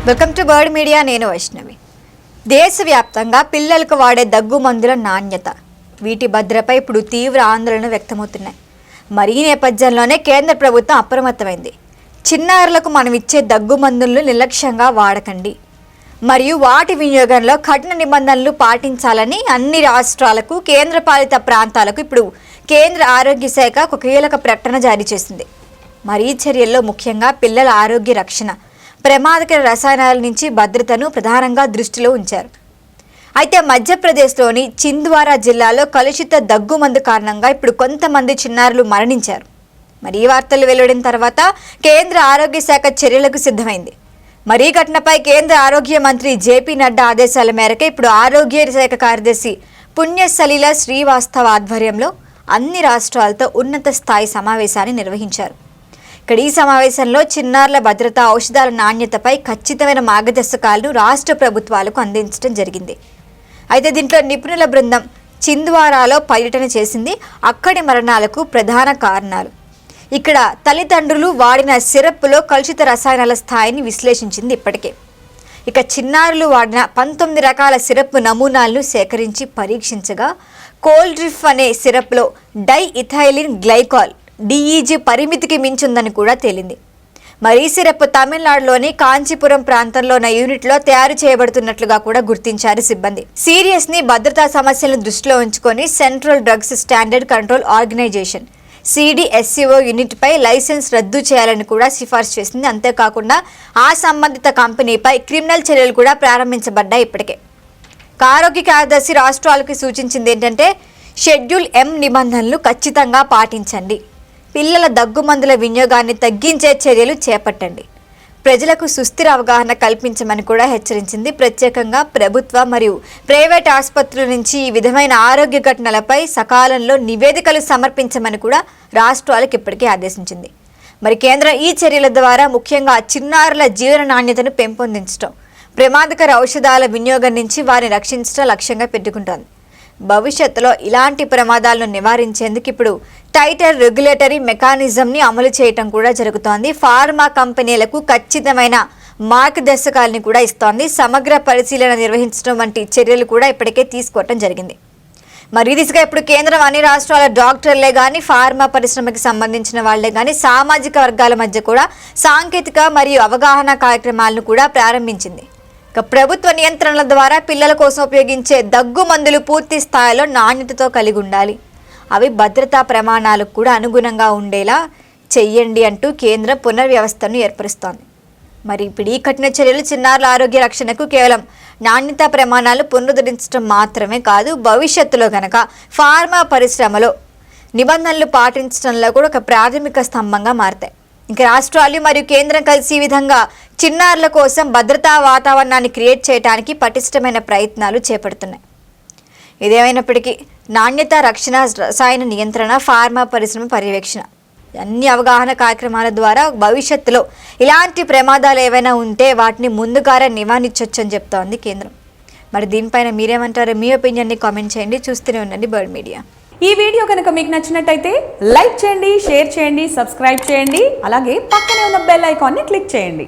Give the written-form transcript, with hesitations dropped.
Welcome to bird media. నేను వైష్ణవి. దేశవ్యాప్తంగా పిల్లలకు వాడే దగ్గు మందుల నాణ్యత, వీటి భద్రతపై ఇప్పుడు తీవ్ర ఆందోళనలు వ్యక్తమవుతున్నాయి. మరి ఈ నేపథ్యంలోనే కేంద్ర ప్రభుత్వం అప్రమత్తమైంది. చిన్నారులకు మనం ఇచ్చే దగ్గు మందులను నిర్లక్ష్యంగా వాడకండి మరియు వాటి వినియోగంలో కఠిన నిబంధనలు పాటించాలని అన్ని రాష్ట్రాలకు, కేంద్రపాలిత ప్రాంతాలకు ఇప్పుడు కేంద్ర ఆరోగ్య శాఖ ఒక కీలక ప్రకటన జారీ చేసింది. మరి ఈ చర్యల్లో ముఖ్యంగా పిల్లల ఆరోగ్య రక్షణ, ప్రమాదకర రసాయనాల నుంచి భద్రతను ప్రధానంగా దృష్టిలో ఉంచారు. అయితే మధ్యప్రదేశ్లోని చింద్వారా జిల్లాలో కలుషిత దగ్గుమందు కారణంగా ఇప్పుడు కొంతమంది చిన్నారులు మరణించారు. మరి ఈ వార్తలు వెలువడిన తర్వాత కేంద్ర ఆరోగ్య శాఖ చర్యలకు సిద్ధమైంది. మరి ఈ ఘటనపై కేంద్ర ఆరోగ్య మంత్రి జేపీ నడ్డా ఆదేశాల మేరకు ఇప్పుడు ఆరోగ్య శాఖ కార్యదర్శి పుణ్యసలీల శ్రీవాస్తవ ఆధ్వర్యంలో అన్ని రాష్ట్రాలతో ఉన్నత స్థాయి సమావేశాన్ని నిర్వహించారు. ఇక్కడ ఈ సమావేశంలో చిన్నారుల భద్రత, ఔషధాల నాణ్యతపై ఖచ్చితమైన మార్గదర్శకాలను రాష్ట్ర ప్రభుత్వాలకు అందించడం జరిగింది. అయితే దీంట్లో నిపుణుల బృందం చింద్వారాలో పర్యటన చేసింది. అక్కడి మరణాలకు ప్రధాన కారణాలు, ఇక్కడ తల్లిదండ్రులు వాడిన సిరప్లో కలుషిత రసాయనాల స్థాయిని విశ్లేషించింది. ఇప్పటికే ఇక చిన్నారులు వాడిన 19 రకాల సిరప్ నమూనాలను సేకరించి పరీక్షించగా కోల్డ్రిఫ్ అనే సిరప్లో డైఇథైలిన్ గ్లైకాల్ DEG పరిమితికి మించుందని కూడా తేలింది. మరి ఈ సిరప్ తమిళనాడులోని కాంచీపురం ప్రాంతంలో ఉన్న యూనిట్లో తయారు చేయబడుతున్నట్లుగా కూడా గుర్తించారు సిబ్బంది. సీరియస్ని భద్రతా సమస్యలను దృష్టిలో ఉంచుకొని central drugs standard control organization CDSCO యూనిట్పై లైసెన్స్ రద్దు చేయాలని కూడా సిఫార్సు చేసింది. అంతేకాకుండా ఆ సంబంధిత కంపెనీపై క్రిమినల్ చర్యలు కూడా ప్రారంభించబడ్డాయి. ఇప్పటికే ఆరోగ్య కార్యదర్శి రాష్ట్రాలకు సూచించింది ఏంటంటే, షెడ్యూల్ M నిబంధనలు ఖచ్చితంగా పాటించండి, పిల్లల దగ్గుమందుల వినియోగాన్ని తగ్గించే చర్యలు చేపట్టండి, ప్రజలకు సుస్థిర అవగాహన కల్పించమని కూడా హెచ్చరించింది. ప్రత్యేకంగా ప్రభుత్వ మరియు ప్రైవేట్ ఆసుపత్రుల నుంచి ఈ విధమైన ఆరోగ్య ఘటనలపై సకాలంలో నివేదికలు సమర్పించమని కూడా రాష్ట్రాలకు ఇప్పటికే ఆదేశించింది. మరి కేంద్రం ఈ చర్యల ద్వారా ముఖ్యంగా చిన్నారుల జీవన నాణ్యతను పెంపొందించడం, ప్రమాదకర ఔషధాల వినియోగం నుంచి వారిని రక్షించడం లక్ష్యంగా పెట్టుకుంటోంది. భవిష్యత్తులో ఇలాంటి ప్రమాదాలను నివారించేందుకు ఇప్పుడు టైటర్ రెగ్యులేటరీ మెకానిజంని అమలు చేయటం కూడా జరుగుతోంది. ఫార్మా కంపెనీలకు ఖచ్చితమైన మార్గదర్శకాలని కూడా ఇస్తోంది. సమగ్ర పరిశీలన నిర్వహించడం వంటి చర్యలు కూడా ఇప్పటికే తీసుకోవటం జరిగింది. మరి దిశగా ఇప్పుడు కేంద్రం అన్ని రాష్ట్రాల డాక్టర్లే కానీ, ఫార్మా పరిశ్రమకి సంబంధించిన వాళ్లే కానీ సామాజిక వర్గాల మధ్య కూడా సాంకేతిక మరియు అవగాహన కార్యక్రమాలను కూడా ప్రారంభించింది. ప్రభుత్వ నియంత్రణల ద్వారా పిల్లల కోసం ఉపయోగించే దగ్గు మందులు పూర్తి స్థాయిలో నాణ్యతతో కలిగి ఉండాలి, అవి భద్రతా ప్రమాణాలకు కూడా అనుగుణంగా ఉండేలా చెయ్యండి అంటూ కేంద్రం పునర్వ్యవస్థను ఏర్పరుస్తోంది. మరి ఇప్పుడు ఈ కఠిన చర్యలు చిన్నారుల ఆరోగ్య రక్షణకు కేవలం నాణ్యతా ప్రమాణాలు పునరుద్ధరించడం మాత్రమే కాదు, భవిష్యత్తులో గనక ఫార్మా పరిశ్రమలో నిబంధనలు పాటించడంలో కూడా ఒక ప్రాథమిక స్తంభంగా మారతాయి. ఇంకా రాష్ట్రాలు మరియు కేంద్రం కలిసి ఈ విధంగా చిన్నారుల కోసం భద్రతా వాతావరణాన్ని క్రియేట్ చేయడానికి పటిష్టమైన ప్రయత్నాలు చేపడుతున్నాయి. ఇదేమైనప్పటికీ నాణ్యత, రక్షణ, రసాయన నియంత్రణ, ఫార్మా పరిశ్రమ పర్యవేక్షణ, అన్ని అవగాహన కార్యక్రమాల ద్వారా భవిష్యత్తులో ఇలాంటి ప్రమాదాలు ఏవైనా ఉంటే వాటిని ముందుగానే నివారించవచ్చని చెప్తోంది కేంద్రం. మరి దీనిపైన మీరేమంటారో మీ ఒపీనియన్ని కామెంట్ చేయండి. చూస్తూనే ఉండండి బర్డ్ మీడియా. ఈ వీడియో కనుక మీకు నచ్చినట్టయితే లైక్ చేయండి, షేర్ చేయండి, సబ్స్క్రైబ్ చేయండి. అలాగే పక్కనే ఉన్న బెల్ ఐకాన్ని క్లిక్ చేయండి.